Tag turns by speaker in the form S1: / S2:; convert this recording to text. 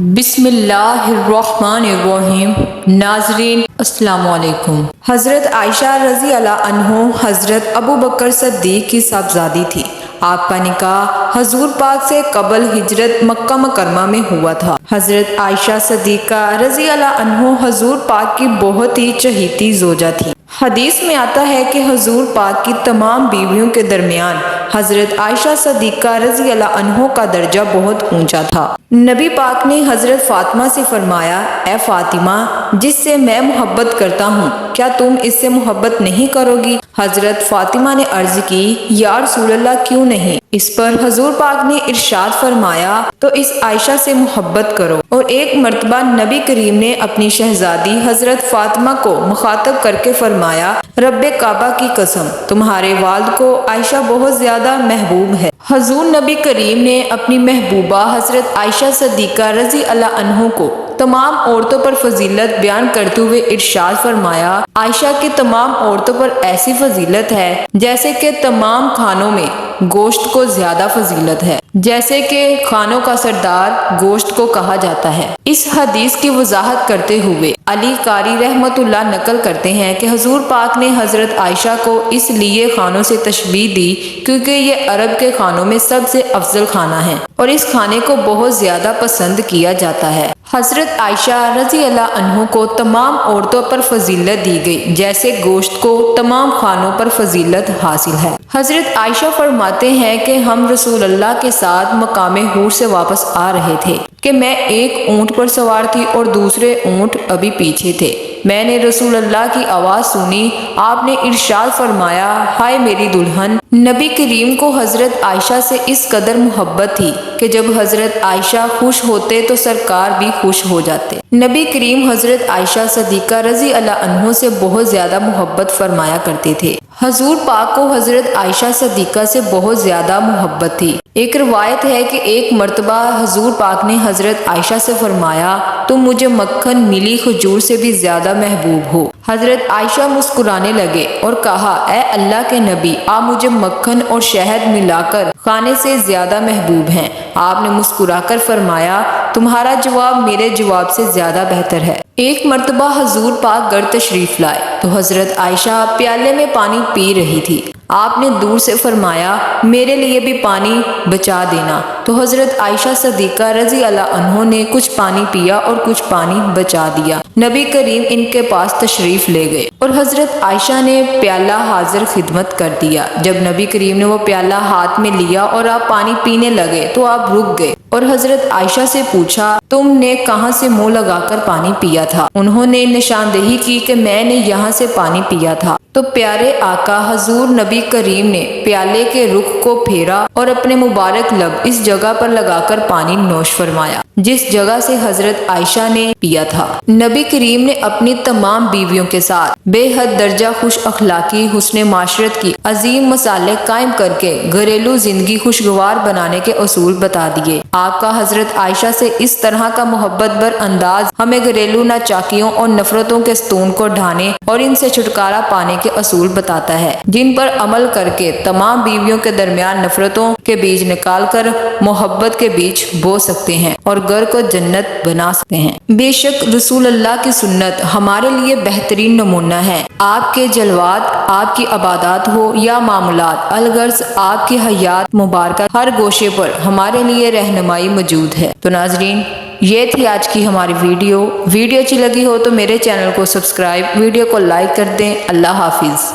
S1: بسم اللہ الرحمن الرحیم۔ ناظرین السلام علیکم۔ حضرت عائشہ رضی اللہ عنہ حضرت ابو بکر صدیق کی صاحبزادی تھی۔ آپ کا نکاح حضور پاک سے قبل ہجرت مکہ مکرمہ میں ہوا تھا۔ حضرت عائشہ صدیقہ رضی اللہ عنہ حضور پاک کی بہت ہی چہیتی زوجہ تھی۔ حدیث میں آتا ہے کہ حضور پاک کی تمام بیویوں کے درمیان حضرت عائشہ صدیقہ رضی اللہ عنہ کا درجہ بہت اونچا تھا۔ نبی پاک نے حضرت فاطمہ سے فرمایا، اے فاطمہ، جس سے میں محبت کرتا ہوں، کیا تم اس سے محبت نہیں کرو گی؟ حضرت فاطمہ نے عرض کی، یا رسول اللہ کیوں نہیں؟ اس پر حضور پاک نے ارشاد فرمایا، تو اس عائشہ سے محبت کرو۔ اور ایک مرتبہ نبی کریم نے اپنی شہزادی حضرت فاطمہ کو مخاطب کر کے فرمایا، رب کعبہ کی قسم، تمہارے والد کو عائشہ بہت زیادہ محبوب ہے۔ حضور نبی کریم نے اپنی محبوبہ حضرت عائشہ صدیقہ رضی اللہ عنہ کو تمام عورتوں پر فضیلت بیان کرتے ہوئے ارشاد فرمایا، عائشہ کی تمام عورتوں پر ایسی فضیلت ہے جیسے کہ تمام کھانوں میں گوشت کو زیادہ فضیلت ہے، جیسے کہ کھانوں کا سردار گوشت کو کہا جاتا ہے۔ اس حدیث کی وضاحت کرتے ہوئے علی قاری رحمت اللہ نقل کرتے ہیں کہ حضور پاک نے حضرت عائشہ کو اس لیے کھانوں سے تشبیہ دی کیونکہ یہ عرب کے کھانوں میں سب سے افضل کھانا ہے اور اس کھانے کو بہت زیادہ پسند کیا جاتا ہے۔ حضرت عائشہ رضی اللہ عنہ کو تمام عورتوں پر فضیلت دی گئی جیسے گوشت کو تمام کھانوں پر فضیلت حاصل ہے۔ حضرت عائشہ فرماتے ہیں کہ ہم رسول اللہ کے ساتھ مقام حور سے واپس آ رہے تھے کہ میں ایک اونٹ پر سوار تھی اور دوسرے اونٹ ابھی پیچھے تھے۔ میں نے رسول اللہ کی آواز سنی، آپ نے ارشاد فرمایا، ہائے میری دلہن۔ نبی کریم کو حضرت عائشہ سے اس قدر محبت تھی کہ جب حضرت عائشہ خوش ہوتے تو سرکار بھی خوش ہو جاتے۔ نبی کریم حضرت عائشہ صدیقہ رضی اللہ عنہ سے بہت زیادہ محبت فرمایا کرتے تھے۔ حضور پاک کو حضرت عائشہ صدیقہ سے بہت زیادہ محبت تھی۔ ایک روایت ہے کہ ایک مرتبہ حضور پاک نے حضرت عائشہ سے فرمایا، تم مجھے مکھن ملی کھجور سے بھی زیادہ محبوب ہو۔ حضرت عائشہ مسکرانے لگے اور کہا، اے اللہ کے نبی، آپ مجھے مکھن اور شہد ملا کر کھانے سے زیادہ محبوب ہیں۔ آپ نے مسکرا کر فرمایا، تمہارا جواب میرے جواب سے زیادہ بہتر ہے۔ ایک مرتبہ حضور پاک گھر تشریف لائے تو حضرت عائشہ پیالے میں پانی پی رہی تھی۔ آپ نے دور سے فرمایا، میرے لیے بھی پانی بچا دینا۔ تو حضرت عائشہ صدیقہ رضی اللہ عنہ نے کچھ پانی پیا اور کچھ پانی بچا دیا۔ نبی کریم ان کے پاس تشریف لے گئے اور حضرت عائشہ نے پیالہ حاضر خدمت کر دیا۔ جب نبی کریم نے وہ پیالہ ہاتھ میں لیا اور آپ پانی پینے لگے تو آپ رک گئے اور حضرت عائشہ سے پوچھا، تم نے کہاں سے منہ لگا کر پانی پیا تھا؟ انہوں نے نشاندہی کی کہ میں نے یہاں سے پانی پیا تھا۔ تو پیارے آقا حضور نبی کریم نے پیالے کے رخ کو پھیرا اور اپنے مبارک لب اس جگہ پر لگا کر پانی نوش فرمایا جس جگہ سے حضرت عائشہ نے پیا تھا۔ نبی کریم نے اپنی تمام بیویوں کے ساتھ بے حد درجہ خوش اخلاقی، حسن معاشرت کی عظیم مثالیں قائم کر کے گھریلو زندگی خوشگوار بنانے کے اصول بتا دیے۔ آپ کا حضرت عائشہ سے اس طرح کا محبت بر انداز ہمیں گھریلو ناچاکیوں اور نفرتوں کے ستون کو ڈھانے اور ان سے چھٹکارا پانے کے اصول بتاتا ہے، جن پر عمل کر کے تمام بیویوں کے درمیان نفرتوں کے بیج نکال کر محبت کے بیج بو سکتے ہیں اور گھر کو جنت بنا سکتے ہیں۔ بے شک رسول اللہ کی سنت ہمارے لیے بہترین نمونہ ہے۔ آپ کے جلوات، آپ کی عبادات ہو یا معاملات، الغرض آپ کی حیات مبارکہ ہر گوشے پر ہمارے لیے رہنمائی موجود ہے۔ تو ناظرین، یہ تھی آج کی ہماری ویڈیو اچھی لگی ہو تو میرے چینل کو سبسکرائب، ویڈیو کو لائک کر دیں۔ اللہ حافظ۔